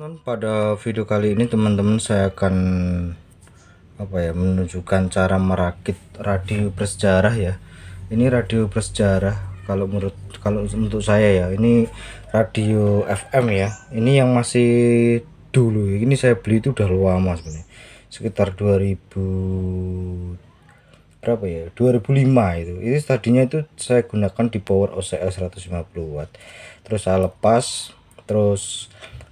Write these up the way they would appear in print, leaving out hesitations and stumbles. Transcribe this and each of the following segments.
teman-teman, pada video kali ini teman-teman saya akan menunjukkan cara merakit radio bersejarah ya. Ini radio bersejarah kalau untuk saya ya, ini radio FM ya. Ini yang masih dulu. Ini saya beli itu udah lama sebenarnya. Sekitar 2000 berapa ya, 2005 itu. Ini tadinya itu saya gunakan di power OCL 150 watt. Terus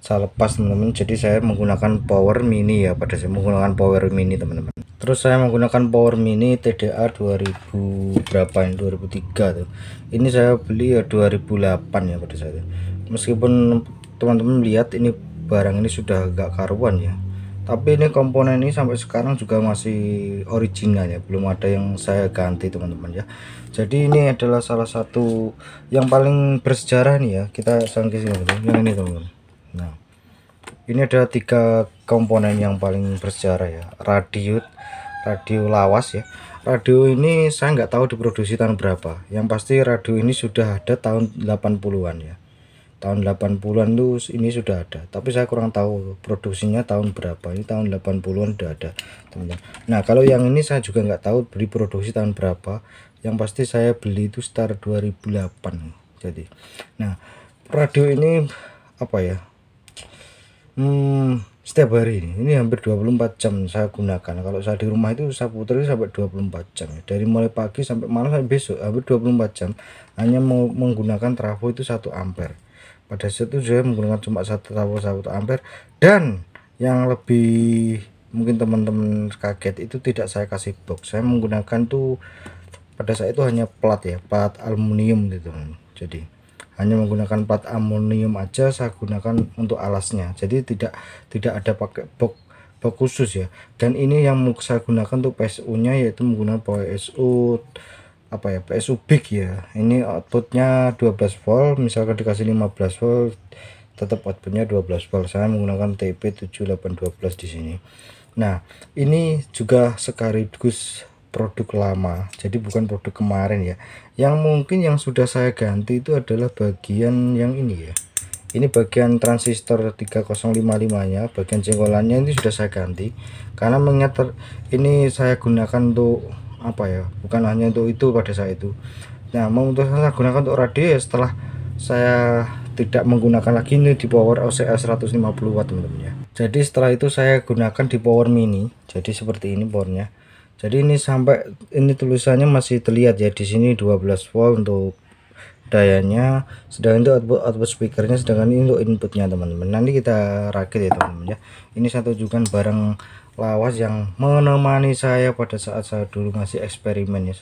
saya lepas teman-teman, jadi saya menggunakan power mini ya. Pada saya menggunakan power mini teman-teman, terus saya menggunakan power mini TDA 2000 berapa ini, 2003 tuh. Ini saya beli ya 2008 ya pada saat itu. Meskipun teman-teman lihat ini barang ini sudah agak karuan ya, tapi ini komponen ini sampai sekarang juga masih original ya, belum ada yang saya ganti teman-teman ya. Jadi ini adalah salah satu yang paling bersejarah nih ya, kita sangki sini yang ini teman-teman. Nah, ini ada 3 komponen yang paling bersejarah ya. Radio lawas ya. Radio ini saya nggak tahu diproduksi tahun berapa, yang pasti radio ini sudah ada tahun 80-an ya. Tahun 80-an tuh ini sudah ada, tapi saya kurang tahu produksinya tahun berapa. Ini tahun 80-an udah ada teman-teman. Nah, kalau yang ini saya juga nggak tahu beli produksi tahun berapa, yang pasti saya beli itu sekitar 2008. Jadi nah, radio ini apa ya, setiap hari ini hampir 24 jam saya gunakan. Kalau saya di rumah itu saya putar sampai 24 jam ya. Dari mulai pagi sampai malam sampai besok hampir 24 jam hanya menggunakan trafo itu 1 ampere. Pada saat itu saya menggunakan cuma satu trafo 1 ampere, dan yang lebih mungkin teman-teman kaget itu tidak saya kasih box. Saya menggunakan tuh pada saat itu hanya plat ya, plat aluminium gitu. Jadi hanya menggunakan plat aluminium aja saya gunakan untuk alasnya, jadi tidak ada pakai box khusus ya. Dan ini yang saya gunakan untuk PSU nya yaitu menggunakan PSU PSU big ya. Ini outputnya 12 volt, misalkan dikasih 15 volt tetap outputnya 12 volt. Saya menggunakan TP7812 di sini. Nah, ini juga sekaligus produk lama, jadi bukan produk kemarin ya. Yang mungkin yang sudah saya ganti itu adalah bagian yang ini ya. Ini bagian transistor 3055 nya, bagian jenggolannya ini sudah saya ganti, karena mengingat ini saya gunakan untuk bukan hanya untuk itu pada saat itu. Nah, mau untuk saya gunakan untuk radio ya, setelah saya tidak menggunakan lagi ini di power OCL 150 watt teman-teman ya. Jadi setelah itu saya gunakan di power mini, jadi seperti ini powernya. Jadi ini sampai ini tulisannya masih terlihat ya, di sini 12 volt untuk dayanya, sedangkan itu output speakernya, sedangkan ini untuk inputnya teman-teman. Nanti kita rakit ya teman-teman ya. Ini saya tunjukkan barang lawas yang menemani saya pada saat saya dulu masih eksperimen ya,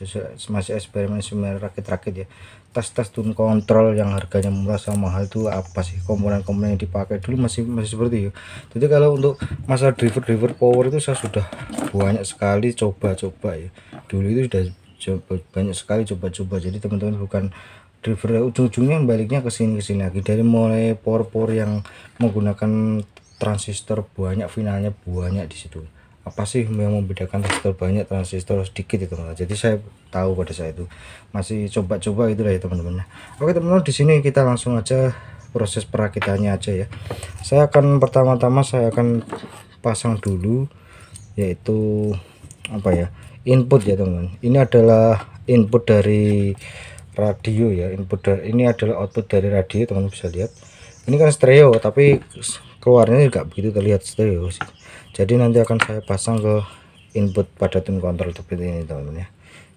masih eksperimen rakit-rakit ya. Tes tune kontrol yang harganya murah sama mahal itu apa sih, komponen-komponen yang dipakai dulu masih seperti itu. Jadi kalau untuk masalah driver power itu saya sudah banyak sekali coba-coba ya. Dulu itu sudah banyak sekali coba-coba. Jadi teman-teman bukan driver ujung-ujungnya baliknya ke sini lagi, dari mulai power yang menggunakan transistor banyak, finalnya banyak di situ. Apa sih yang membedakan transistor banyak transistor sedikit itu teman-teman. Jadi saya tahu pada saat itu masih coba-coba itu ya teman-teman. Oke teman-teman, di sini kita langsung aja proses perakitannya aja ya. Saya akan pertama-tama saya akan pasang dulu yaitu input ya teman-teman. Ini adalah input dari radio ya, ini adalah output dari radio, teman-teman bisa lihat. Ini kan stereo tapi keluarnya juga begitu terlihat stereo sih. Jadi nanti akan saya pasang ke input pada tune control seperti ini teman-teman ya.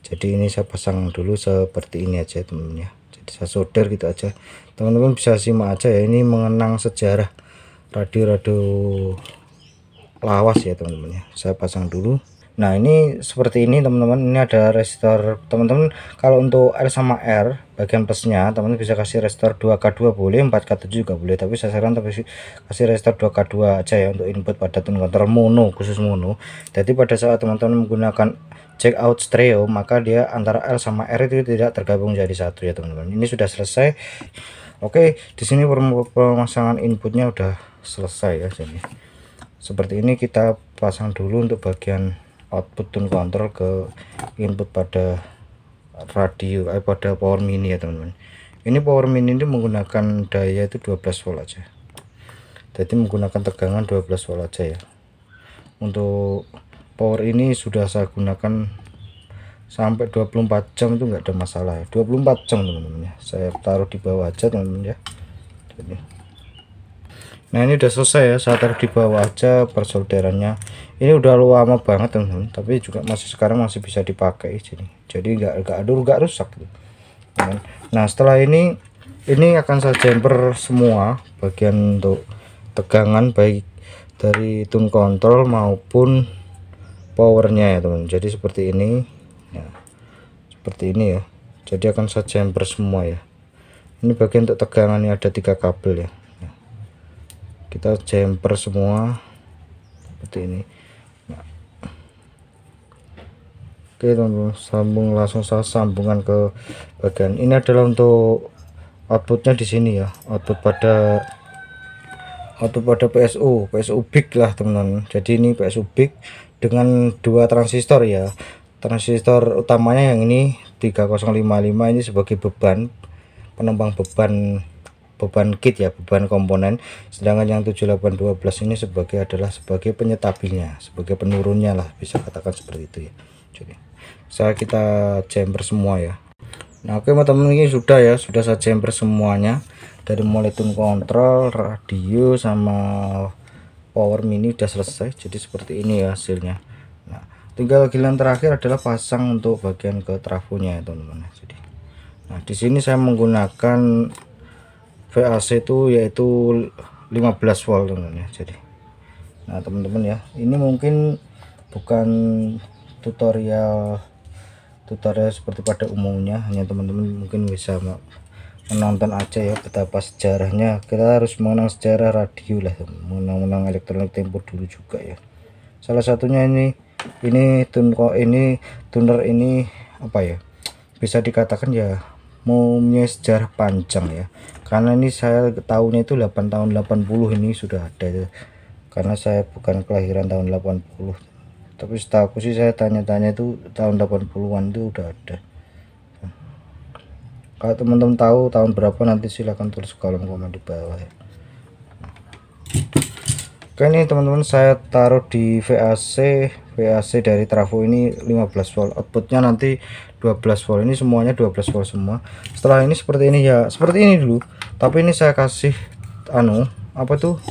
Jadi ini saya pasang dulu seperti ini aja teman-teman ya. Jadi saya solder gitu aja, teman-teman bisa simak aja ya. Ini mengenang sejarah radio lawas ya teman-teman ya. Saya pasang dulu. Nah, ini seperti ini teman-teman. Ini ada resistor teman-teman. Kalau untuk L sama R bagian plusnya teman-teman bisa kasih resistor 2K2 boleh, 4K7 juga boleh, tapi saya saran tapi kasih resistor 2K2 aja ya untuk input pada tune control mono, khusus mono. Jadi pada saat teman-teman menggunakan jack out stereo, maka dia antara L sama R itu tidak tergabung jadi satu ya teman-teman. Ini sudah selesai. Oke, di sini pemasangan inputnya udah selesai ya. Jadi seperti ini kita pasang dulu untuk bagian output tune control ke input pada radio pada power mini ya teman-teman. Ini power mini ini menggunakan daya itu 12 volt aja. jadi menggunakan tegangan 12 volt aja ya. Untuk power ini sudah saya gunakan sampai 24 jam, itu enggak ada masalah ya. 24 jam teman-teman ya, saya taruh di bawah aja teman-teman ya. Jadi, nah ini udah selesai ya, saya taruh di bawah aja persolderannya. Ini udah lama banget teman-teman, tapi juga sekarang masih bisa dipakai, jadi nggak rusak gitu. Nah setelah ini akan saya jumper semua bagian untuk tegangan, baik dari tune control maupun powernya ya teman. Jadi seperti ini ya, seperti ini ya. Jadi akan saya jumper semua ya. Ini bagian untuk tegangannya, ada 3 kabel ya. Kita jumper semua seperti ini. Oke teman-teman, langsung saya sambungkan ke bagian ini. Adalah untuk outputnya di sini ya, output pada PSU big lah teman-teman. Jadi ini PSU big dengan 2 transistor ya. Transistor utamanya yang ini 3055 ini sebagai beban penembang beban kit ya, beban komponen. Sedangkan yang 7812 ini adalah sebagai penyetabilnya, sebagai penurunnya lah, bisa katakan seperti itu ya. Jadi kita jumper semua ya. Nah oke teman-teman, ini sudah saya jumper semuanya, dari mulai tune control, radio sama power mini udah selesai. Jadi seperti ini ya hasilnya. Nah tinggal giliran terakhir adalah pasang untuk bagian ke trafonya ya teman-teman. Jadi nah di sini saya menggunakan VAC itu yaitu 15 volt teman-teman ya. Jadi nah teman-teman ya, ini mungkin bukan tutorial seperti pada umumnya, hanya teman-teman mungkin bisa menonton aja ya betapa sejarahnya. Kita harus mengenang sejarah radio lah, mengenang elektronik tempo dulu juga ya. Salah satunya ini tuner ini apa ya, bisa dikatakan ya mempunyai sejarah panjang ya, karena ini saya tahunnya itu 8 tahun 80 ini sudah ada ya. Karena saya bukan kelahiran tahun 80, tapi setahu sih saya tanya-tanya itu tahun 80-an itu udah ada. Kalau teman-teman tahu tahun berapa, nanti silahkan tulis kolom komen di bawah ya. Oke ini teman-teman, saya taruh di VAC dari trafo ini 15 volt, outputnya nanti 12 volt. Ini semuanya 12 volt semua. Setelah ini seperti ini ya, seperti ini dulu, tapi ini saya kasih apa tuh,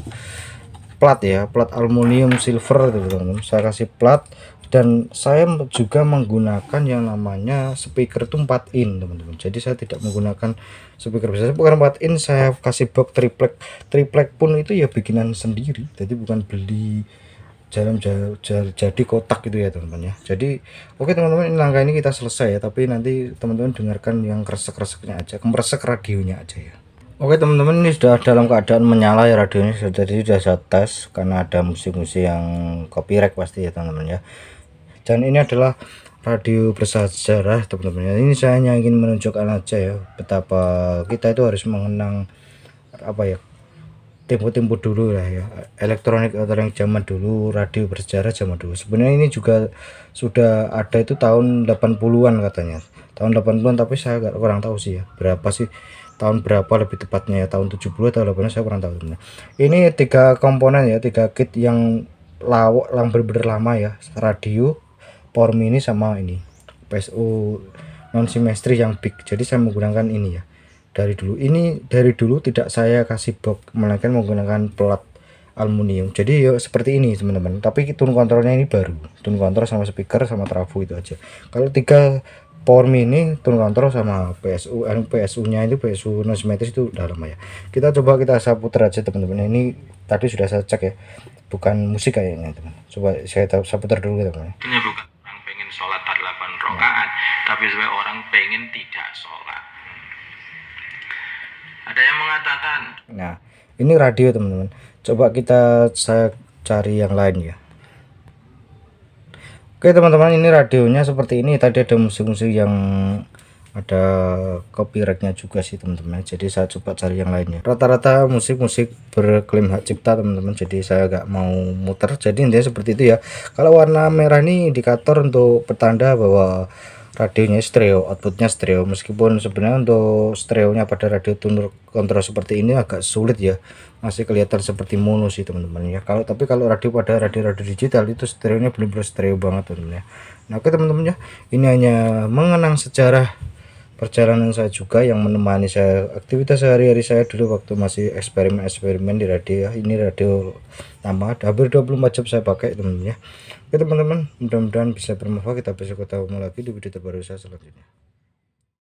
plat ya, plat aluminium silver teman-teman. Saya kasih plat, dan saya juga menggunakan yang namanya speaker itu 4 in teman-teman. Jadi saya tidak menggunakan speaker biasa, bukan 4 in, saya kasih box triplek pun itu ya bikinan sendiri, jadi bukan beli jadi kotak gitu ya teman-teman ya. Jadi oke teman-teman, ini langkah ini kita selesai ya, tapi nanti teman-teman dengarkan yang kresek-kreseknya aja, kemresek radionya aja ya. Oke teman-teman, ini sudah dalam keadaan menyala ya radionya. Jadi sudah saya tes, karena ada musik-musik yang copyright pasti ya teman-teman ya. Dan ini adalah radio bersejarah teman-teman. Ini saya hanya ingin menunjukkan aja ya betapa kita itu harus mengenang apa ya, tempo-tempo dulu lah ya, elektronik zaman dulu, radio bersejarah zaman dulu. Sebenarnya ini juga sudah ada itu tahun 80-an katanya, tahun 80-an, tapi saya kurang tahu sih ya berapa sih tahun berapa lebih tepatnya ya, tahun 70 atau 80 saya kurang tahu. Ini 3 komponen ya, 3 kit yang bener-bener lama ya, radio, power mini, sama ini PSU non simetri yang big. Jadi saya menggunakan ini ya dari dulu tidak saya kasih box, melainkan menggunakan plat aluminium. Jadi ya seperti ini teman-teman, tapi tune kontrolnya ini baru, tune kontrol sama speaker sama trafo itu aja. Kalau 3 power mini, tune control sama PSU nya itu PSU non simetris itu udah lama ya. Kita coba saya putar aja teman-teman. Ini tadi sudah saya cek ya, bukan musik kayaknya teman. Coba saya putar dulu teman. Ini bukan orang pengen sholat 8 rakaat, tapi sebagai orang pengen tidak sholat. Ada yang mengatakan. Nah ini radio teman-teman. Coba saya cari yang lain ya. Oke teman-teman, ini radionya seperti ini. Tadi ada musik-musik yang ada copyrightnya juga sih teman-teman. Jadi saya coba cari yang lainnya. Rata-rata musik-musik berklaim hak cipta teman-teman. Jadi saya nggak mau muter. Jadi intinya seperti itu ya. Kalau warna merah ini indikator untuk pertanda bahwa radionya stereo, outputnya stereo. Meskipun sebenarnya untuk stereonya pada radio tuner kontrol seperti ini agak sulit ya, masih kelihatan seperti mono sih teman-teman ya. Tapi kalau radio pada radio digital itu stereonya benar-benar stereo banget teman-teman ya. Nah oke teman-teman ya, ini hanya mengenang sejarah perjalanan saya juga yang menemani saya aktivitas sehari-hari saya dulu waktu masih eksperimen di radio ya. Ini radio lama, hampir 24 jam saya pakai teman-teman ya. Oke teman-teman, mudah-mudahan bisa bermanfaat. Kita besok ketemu lagi di video terbaru saya selanjutnya.